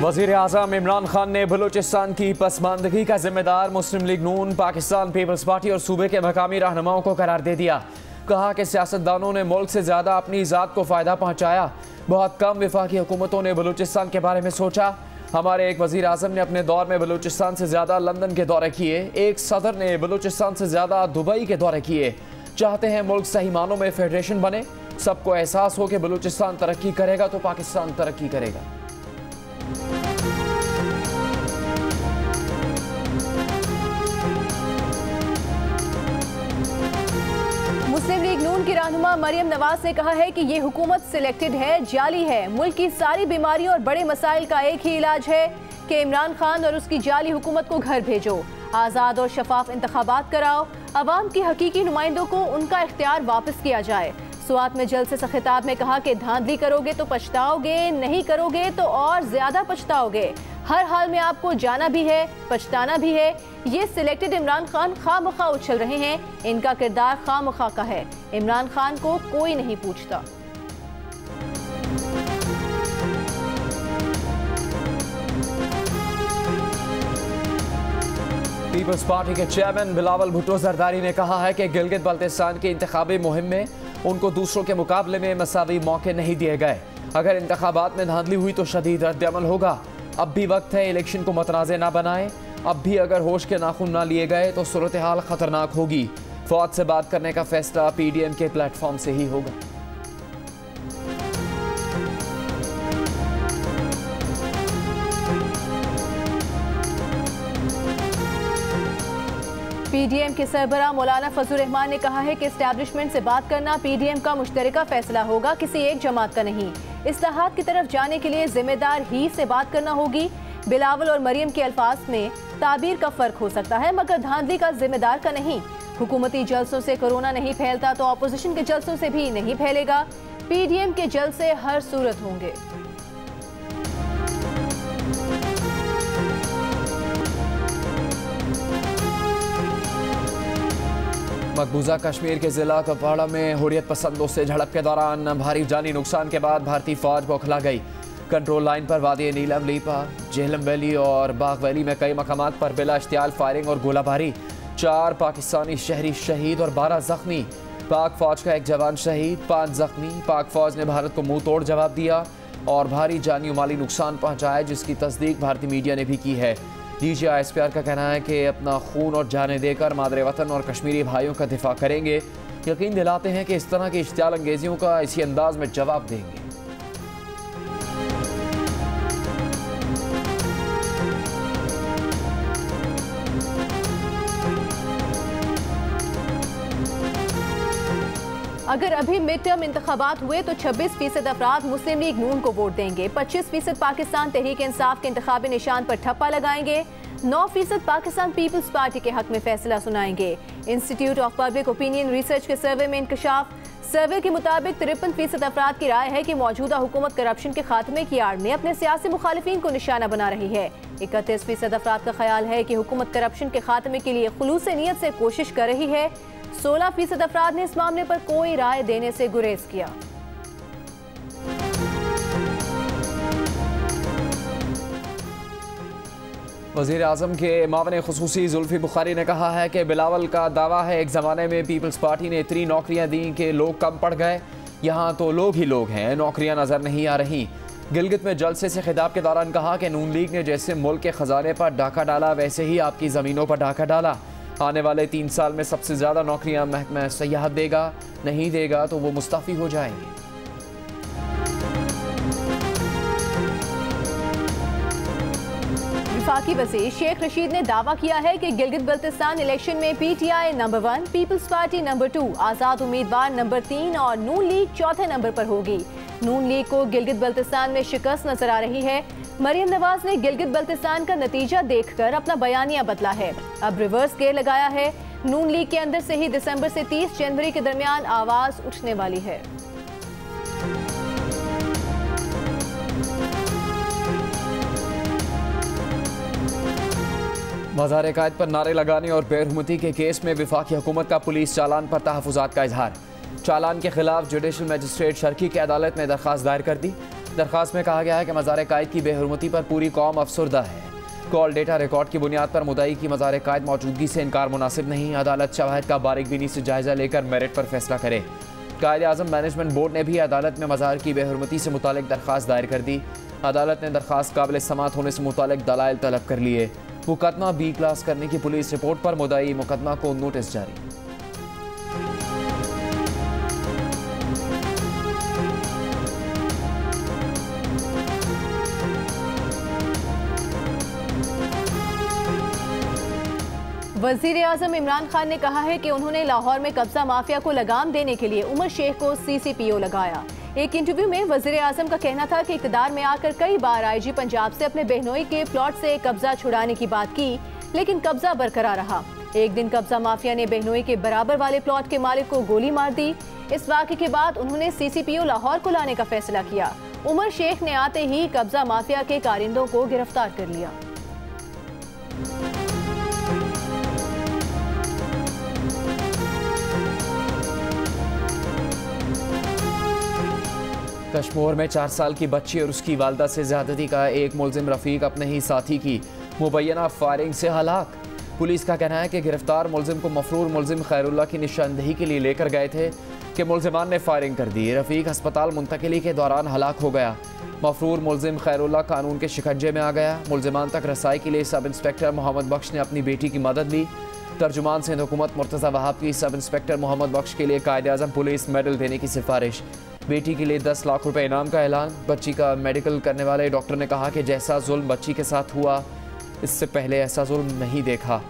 वज़ीर आज़म इमरान खान ने बलूचिस्तान की पसमानदगी का जिम्मेदार मुस्लिम लीग नून, पाकिस्तान पीपल्स पार्टी और सूबे के मकामी रहनुमाओं को करार दे दिया। कहा कि सियासतदानों ने मुल्क से ज़्यादा अपनी ज़ात को फ़ायदा पहुँचाया। बहुत कम वफाकी हुकूमतों ने बलूचिस्तान के बारे में सोचा। हमारे एक वज़ीर आज़म ने अपने दौर में बलूचिस्तान से ज़्यादा लंदन के दौरे किए। एक सदर ने बलूचिस्तान से ज़्यादा दुबई के दौरे किए। चाहते हैं मुल्क सही मानों में फेडरेशन बने। सबको एहसास हो कि बलूचिस्तान तरक्की करेगा तो पाकिस्तान तरक्की करेगा। मुस्लिम लीग नून की रहनुमा मरियम नवाज ने कहा है कि ये हुकूमत सिलेक्टेड है, जाली है। मुल्क की सारी बीमारियों और बड़े मसाइल का एक ही इलाज है कि इमरान खान और उसकी जाली हुकूमत को घर भेजो, आज़ाद और शफाफ इंतखाबात कराओ, अवाम की हकीकी नुमाइंदों को उनका इख्तियार वापस किया जाए। सुआत में जलसे से खिताब में कहा कि धांधली करोगे तो पछताओगे, नहीं करोगे तो और ज्यादा पछताओगे। हर हाल में आपको जाना भी है, पछताना भी है। ये सिलेक्टेड इमरान खान खामखा उछल रहे हैं। इनका किरदार खामखा का है। इमरान खान को कोई नहीं पूछता। पीपल्स पार्टी के चेयरमैन बिलावल भुट्टो जरदारी ने कहा है कि गिलगित बल्तिस्तान की इंतखाबी मुहिम में उनको दूसरों के मुकाबले में मसावी मौके नहीं दिए गए। अगर इंतखाबात में धांधली हुई तो शदीद रद्द-ए-अमल होगा। अब भी वक्त है, इलेक्शन को मतनाज़े ना बनाएं। अब भी अगर होश के नाखून ना लिए गए तो सूरत हाल खतरनाक होगी। फौज से बात करने का फैसला PDM के प्लेटफॉर्म से ही होगा। PDM के सरबराह मौलाना फजलुर रहमान ने कहा है कि एस्टैब्लिशमेंट से बात करना PDM का मुश्तरका फैसला होगा, किसी एक जमात का नहीं। इस्लाहात की तरफ जाने के लिए जिम्मेदार ही से बात करना होगी। बिलावल और मरियम के अल्फाज में ताबीर का फर्क हो सकता है, मगर धांधली का जिम्मेदार का नहीं। हुकूमती जलसों से कोरोना नहीं फैलता तो अपोजिशन के जलसों से भी नहीं फैलेगा। PDM के जलसे हर सूरत होंगे। मकबूजा कश्मीर के ज़िला कुपवाड़ा में हुर्रियत पसंदों से झड़प के दौरान भारी जानी नुकसान के बाद भारतीय फौज बौखला गई। कंट्रोल लाइन पर वादी नीलम, लीपा, जेहलम वैली और बाग वैली में कई मकामात पर बिला इश्तियाल फायरिंग और गोलाबारी। 4 पाकिस्तानी शहरी शहीद और 12 जख्मी। पाक फौज का एक जवान शहीद, 5 जख्मी। पाक फौज ने भारत को मुंह तोड़ जवाब दिया और भारी जानी और माली नुकसान पहुँचाया, जिसकी तस्दीक भारतीय मीडिया ने भी की है। DGI SPR का कहना है कि अपना खून और जानें देकर मादरे वतन और कश्मीरी भाइयों का दिफा करेंगे। यकीन दिलाते हैं कि इस तरह की इश्तियाल अंगेजियों का इसी अंदाज में जवाब देंगे। अगर अभी मिड टर्म इंतखाबात हुए तो 26% अफराद मुस्लिम लीग नून को वोट देंगे। 25% पाकिस्तान तहरीक इंसाफ के इंतखाबी निशान पर ठप्पा लगाएंगे। 9% पाकिस्तान पीपल्स पार्टी के हक में फैसला सुनाएंगे। Institute of public opinion research के सर्वे में इंकशाफ। सर्वे के मुताबिक 53% अफराद की राय है कि मौजूदा हुकूमत करप्शन के खात्मे की आड़ में अपने सियासी मुखालिफिन को निशाना बना रही है। 31% अफराद का ख्याल है कि हुकूमत करप्शन के खात्मे के लिए खुलूस नीयत से कोशिश कर रही है। 16% अफराद ने इस मामले पर कोई राय देने से गुरेज किया। वज़ीर आज़म के मावन खुसूसी जुल्फी बुखारी ने कहा है कि बिलावल का दावा है एक ज़माने में पीपल्स पार्टी ने इतनी नौकरियां दी कि लोग कम पड़ गए। यहाँ तो लोग ही लोग हैं, नौकरियां नज़र नहीं आ रही। गिलगित में जलसे से खिताब के दौरान कहा कि नून लीग ने जैसे मुल्क के ख़जाने पर डाका डाला, वैसे ही आपकी ज़मीनों पर डाका डाला। आने वाले 3 साल में सबसे ज़्यादा नौकरियां महकमा सयाहत देगा, नहीं देगा तो वो मुस्तफ़ी हो जाएंगे। वफाकी वज़ीर शेख रशीद ने दावा किया है कि गिलगित बल्तिस्तान इलेक्शन में PTI number 1, Peoples Party number 2, आज़ाद उम्मीदवार नंबर 3 और नून लीग चौथे नंबर पर होगी। नून लीग को गिलगित बल्तिस्तान में शिकस्त नजर आ रही है। मरियम नवाज ने गिलगित बल्तिस्तान का नतीजा देखकर अपना बयानिया बदला है। अब रिवर्स गेयर लगाया है। नून लीग के अंदर से ही दिसंबर से 30 जनवरी के दरमियान आवाज उठने वाली है। मज़ार कायद पर नारे लगाने और बेरहमती के केस में वफाकी हुकूमत का पुलिस चालान पर तहफ़्फ़ुज़ात का इजहार। चालान के खिलाफ जुडिशल मजिस्ट्रेट शर्की की अदालत में दरख्वास्त दायर कर दी। दरख्वास्त में कहा गया है कि मज़ार कायद की बेहरमती पर पूरी कौम अफसरदा है। कॉल डेटा रिकॉर्ड की बुनियाद पर मुद्दई की मज़ार कायद मौजूदगी से इनकार मुनासिब नहीं। अदालत शवाहिद का बारीकबीनी से जायजा लेकर मेरिट पर फैसला करे। कायद आज़म मैनेजमेंट बोर्ड ने भी अदालत में मज़ार की बेहरमती से मुतालिक दरख्वास्त दायर कर दी। अदालत ने दरख्वास्त काबिल समात होने से मुतालिक दलाइल तलब कर लिए। मुकदमा बी क्लास करने की पुलिस रिपोर्ट पर मुद्दई मुकदमा को नोटिस जारी। वज़ीर आज़म इमरान खान ने कहा है कि उन्होंने लाहौर में कब्जा माफिया को लगाम देने के लिए उमर शेख को CCPO लगाया। एक इंटरव्यू में वज़ीर आज़म का कहना था कि इक़्तिदार में आकर कई बार IG पंजाब से अपने बहनोई के प्लॉट से कब्जा छुड़ाने की बात की, लेकिन कब्जा बरकरार रहा। एक दिन कब्जा माफिया ने बहनोई के बराबर वाले प्लॉट के मालिक को गोली मार दी। इस वाक़े के बाद उन्होंने CCPO लाहौर को लाने का फैसला किया। उमर शेख ने आते ही कब्जा माफिया के कारिंदों को गिरफ्तार कर लिया। कश्मीर में 4 साल की बच्ची और उसकी वालदा से ज्यादती का एक मुलजिम रफीक अपने ही साथी की मुबैना फायरिंग से हलाक। पुलिस का कहना है कि गिरफ्तार मुलजिम को मफरूर मुलजिम खैरुल्लाह की निशानदेही के लिए लेकर गए थे कि मुलजिमान ने फायरिंग कर दी। रफीक अस्पताल मुंतकिली के दौरान हलाक हो गया। मफरूर मुलजिम खैरुल्लाह कानून के शिकंजे में आ गया। मुलजिमान तक रसाई के लिए सब इंस्पेक्टर मोहम्मद बख्श ने अपनी बेटी की मदद ली। तर्जुमान सिंध हुकूमत मुर्तज़ा वहाब की सब इंस्पेक्टर मोहम्मद बख्श के लिए कायदे आज़म पुलिस मेडल देने की सिफारिश। बेटी के लिए 10 लाख रुपए इनाम का ऐलान। बच्ची का मेडिकल करने वाले डॉक्टर ने कहा कि जैसा जुल्म बच्ची के साथ हुआ इससे पहले ऐसा जुल्म नहीं देखा।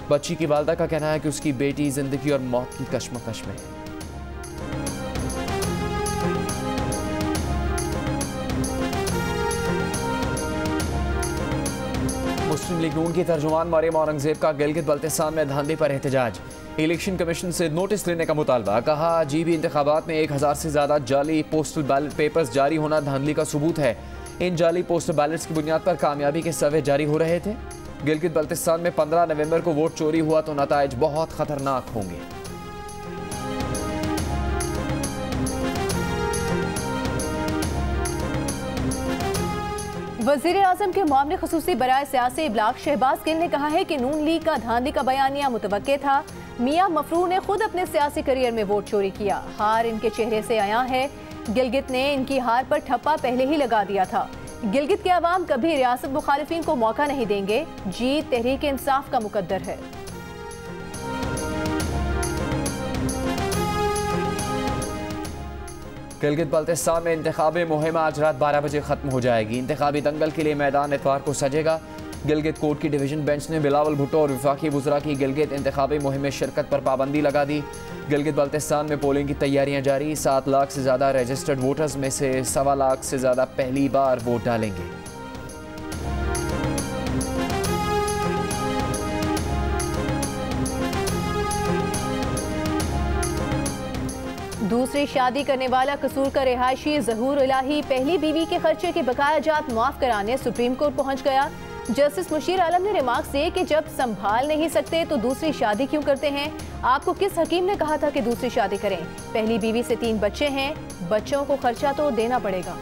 बच्ची की वालदा का कहना है कि उसकी बेटी जिंदगी और मौत की कश्मकश में है। मुस्लिम लीग नून की तर्जुमान मरियम औरंगजेब का गिलगित बल्तिस्तान में धांधली पर एहतजाज। इलेक्शन कमीशन से नोटिस लेने का मुतालबा। कहा जीबी इंतखाबात में 1000 से ज्यादा जाली पोस्टल बैलेट पेपर्स जारी होना धांधली का सबूत है। इन जाली पोस्टल बैलेट्स की बुनियाद पर कामयाबी के सर्वे जारी हो रहे थे। गिलगित बल्तिस्तान में 15 नवंबर को वोट चोरी हुआ तो नताइज बहुत खतरनाक होंगे। वज़ीर आज़म के मामले खुसूसी बराए सियासी इबलाग शहबाज गिल ने कहा है कि नून लीग का धांधली का बयानिया मुतवक्के था। मियां मफरूर ने खुद अपने सियासी करियर में वोट चोरी किया। हार इनके चेहरे से आया है। गिलगित ने इनकी हार पर ठप्पा पहले ही लगा दिया था। गिलगित के अवाम कभी रियासत मुखालिफिन को मौका नहीं देंगे। जीत तहरीक इंसाफ का मुकद्दर है। गिलगित बल्तिस्तान में इंतखाबी मुहिम आज रात 12 बजे खत्म हो जाएगी। इंतखाबी दंगल के लिए मैदान इतवार को सजेगा। गिलगित कोर्ट की डिवीजन बेंच ने बिलावल भुट्टो और वफाकी वुज़रा की गिलगित इंतखाबी मुहिम में शिरकत पर पाबंदी लगा दी। गिलगित बल्तिस्तान में पोलिंग की तैयारियां जारी। 7 लाख से ज़्यादा रजिस्टर्ड वोटर्स में से 1.25 लाख से ज़्यादा पहली बार वोट डालेंगे। दूसरी शादी करने वाला कसूर का रिहायशी ज़हूर इलाही पहली बीवी के खर्चे के बकाया जात माफ कराने सुप्रीम कोर्ट पहुंच गया। जस्टिस मुशीर आलम ने रिमार्क दिए कि जब संभाल नहीं सकते तो दूसरी शादी क्यों करते हैं। आपको किस हकीम ने कहा था कि दूसरी शादी करें। पहली बीवी से 3 बच्चे हैं, बच्चों को खर्चा तो देना पड़ेगा।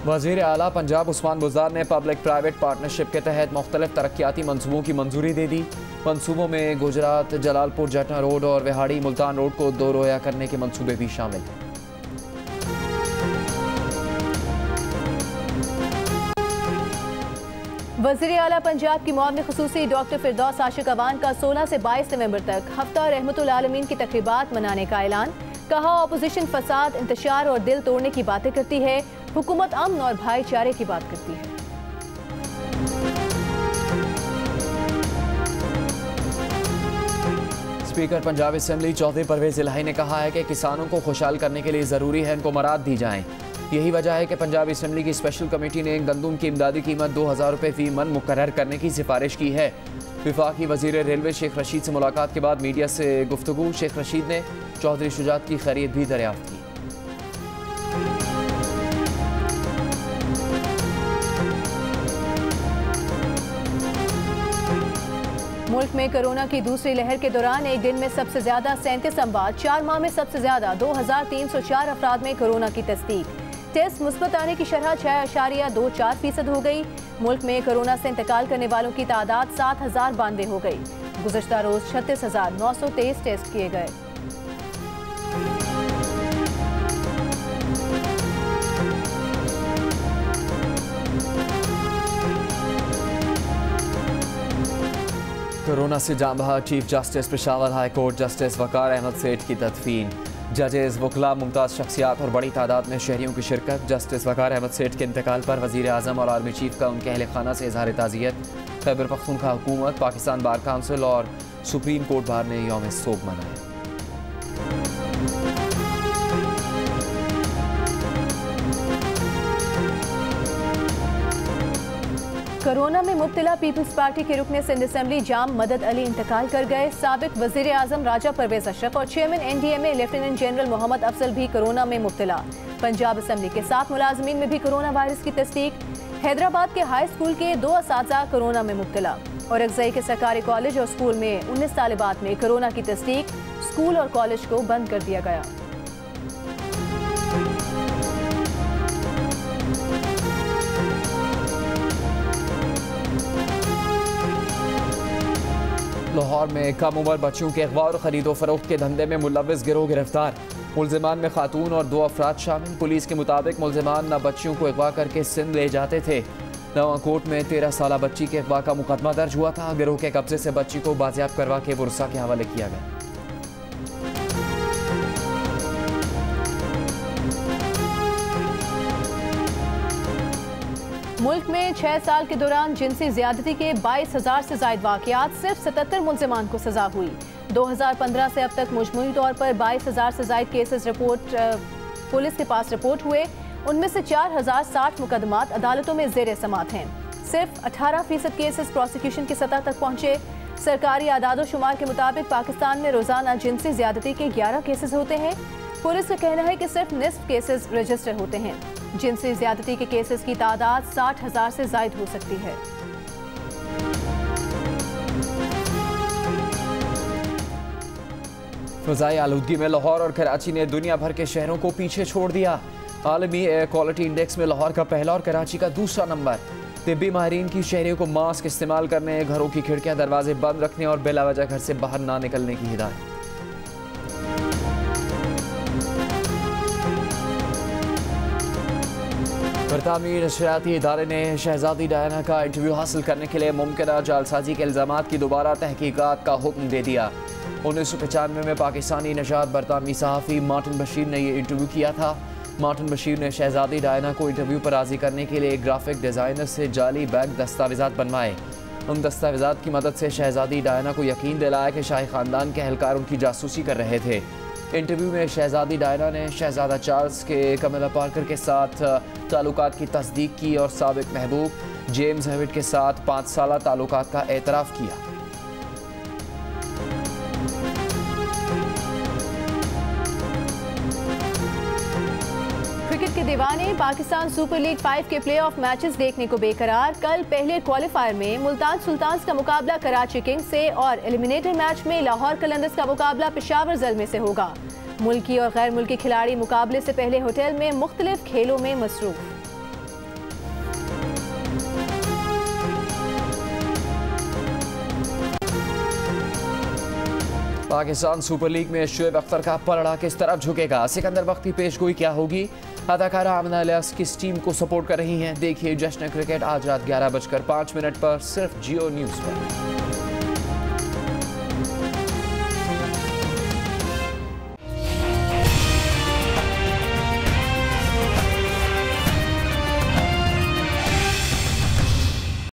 वज़ीर आला पंजाब उस्मान बुज़दार ने पब्लिक प्राइवेट पार्टनरशिप के तहत मुख्तलिफ तरक्याती मंसूबों की मंजूरी दे दी। मंसूबों में गुजरात जलालपुर जटना रोड और विहाड़ी मुल्तान रोड को 2 रोया करने के मंसूबे भी शामिल हैं। वज़ीर आला पंजाब की मौत खुसूसी डॉक्टर फिरदौस आशिक अवान का 16 से 22 नवंबर तक हफ्ता रहमतुल आलमीन की तकरीबात मनाने का ऐलान। कहा अपोजिशन फसाद, इंतशार और दिल तोड़ने की बातें करती है, हुकूमत अमन और भाईचारे की बात करती है। स्पीकर पंजाब असेंबली चौधरी परवेज इलाही ने कहा है कि किसानों को खुशहाल करने के लिए ज़रूरी है इनको मराद दी जाएं। यही वजह है कि पंजाब असेंबली की स्पेशल कमेटी ने गंदुम की इमदादी कीमत 2000 रुपये फी मन मुकर्रर करने की सिफारिश की है। वफाकी वज़ीर रेलवे शेख रशीद से मुलाकात के बाद मीडिया से गुफ्तगू। शेख रशीद ने चौधरी शुजात की खैरियत भी दरियाफ्त की। मुल्क में कोरोना की दूसरी लहर के दौरान एक दिन में सबसे ज्यादा 37 अमवात, 4 माह में सबसे ज्यादा 2304 अफराद में कोरोना की तस्दीक। टेस्ट मुस्बत आने की शरह 6.24% हो गई। मुल्क में कोरोना से इंतकाल करने वालों की तादाद 7092 हो गई। गुज़श्ता रोज 36,923 टेस्ट किए गए। कोरोना से जाँ बहा chief justice Peshawar high court justice Waqar Ahmad Seth की तदफीन। जजेस, वकला, मुमताज़ शख्सियात और बड़ी तादाद में शहरियों की शिरकत। जस्टिस वकार अहमद सेठ के इंतकाल पर वज़ीर आज़म और आर्मी चीफ का उनके अहल खाना से इजहार ताज़ियत। खैबर पख्तूनख्वा हुकूमत, पाकिस्तान बार काउंसिल और सुप्रीम कोर्ट बार ने यौम सोग मनाया। कोरोना में मुब्तला पीपल्स पार्टी के रुकने सिंध असेंबली जाम मदद अली इंतकाल कर गए। साबिक वज़ीर आज़म राजा परवेज अशरफ और chairman NDMA lieutenant general Mohammad Afzal भी कोरोना में मुब्तला। पंजाब असेंबली के 7 मुलाजमीन में भी कोरोना वायरस की तस्दीक। हैदराबाद के हाई स्कूल के 2 असातिज़ा कोरोना में मुब्तला और अगज़ई के सरकारी कॉलेज और स्कूल में 19 तालिबात में कोरोना की तस्दीक। स्कूल और कॉलेज को बंद कर दिया गया। लाहौर में कम उम्र बच्चों के अगवा और खरीदो फरोख्त के धंधे में मुलव्विस गिरोह गिरफ्तार। मुलजिमान में खातून और 2 अफराद शामिल। पुलिस के मुताबिक मुलजिमान न बच्चियों को अगवा करके सिंध ले जाते थे। नवाकोट में 13 साला बच्ची के अगवा का मुकदमा दर्ज हुआ था। गिरोह के कब्जे से बच्ची को बाजियाब करवा के बुरसा के हवाले किया गया। मुल्क में 6 साल के दौरान जिनसी ज्यादती के 22,000 से जायद वाक़यात, सिर्फ 77 मुलजिमान को सजा हुई। 2015 से अब तक मजमूई तौर पर 22,000 से जायद केसेस पुलिस के पास रिपोर्ट हुए। उनमें से 4,060 मुकदमात अदालतों में ज़ेर समात हैं। सिर्फ 18% केसेस प्रोसिक्यूशन की सतह तक पहुँचे। सरकारी आदादो शुमार के मुताबिक पाकिस्तान में रोज़ाना जिनसी ज्यादती के 11 केसेस होते हैं। पुलिस का कहना है कि सिर्फ निस्फ केसेस रजिस्टर होते हैं। जिनसी ज्यादती के केसेस की तादाद 60,000 से जायद हो सकती है। फ़ज़ाई आलूदगी में लाहौर और कराची ने दुनिया भर के शहरों को पीछे छोड़ दिया। आलमी एयर क्वालिटी इंडेक्स में लाहौर का पहला और कराची का दूसरा नंबर। तिब्बी माहिरीन की शहरियों को मास्क इस्तेमाल करने, घरों की खिड़कियां दरवाजे बंद रखने और बिलावजह घर से बाहर ना निकलने की हिदायत। बरतानवी नशरियाती इदारे ने शहजादी डायना का इंटरव्यू हासिल करने के लिए मुमकिन जालसाजी के इल्ज़ामात की दोबारा तहकीकात का हुक्म दे दिया। 1995 में पाकिस्तानी नशात बरतानवी सहाफ़ी मार्टिन बशीर ने यह इंटरव्यू किया था। मार्टिन बशीर ने शहजादी डायना को इंटरव्यू पर राज़ी करने के लिए ग्राफिक डिज़ाइनर से जाली बैग दस्तावेज़ात बनवाए। उन दस्तावेज़ात की मदद से शहजादी डायना को यकीन दिलाया कि शाही ख़ानदान के एहलकार उनकी जासूसी कर रहे थे। इंटरव्यू में शहजादी डायना ने शहजादा चार्ल्स के कमिला पार्कर के साथ ताल्लुकात की तस्दीक की और साबिक महबूब जेम्स हेविट के साथ 5 साला ताल्लुकात का एतराफ़ किया। क्रिकेट के दीवाने पाकिस्तान सुपर लीग 5 के प्ले ऑफ मैचेस देखने को बेकरार। कल पहले क्वालिफायर में मुल्तान सुल्तान्स का मुकाबला कराची किंग्स से और एलिमिनेटर मैच में लाहौर कलंदर्स का मुकाबला पेशावर ज़ल्मे से होगा। मुल्की और गैर मुल्की खिलाड़ी मुकाबले से पहले होटल में मुख्तलिफ खेलों में मसरूफ। पाकिस्तान सुपर लीग में शुएब अख्तर का पलड़ा किस तरफ झुकेगा? सिकंदर बख्ती पेशगोई क्या होगी? अदाकारा आमिना इलियास किस टीम को सपोर्ट कर रही हैं? देखिए जश्न क्रिकेट आज रात 11:05 पर सिर्फ जियो न्यूज़ पर।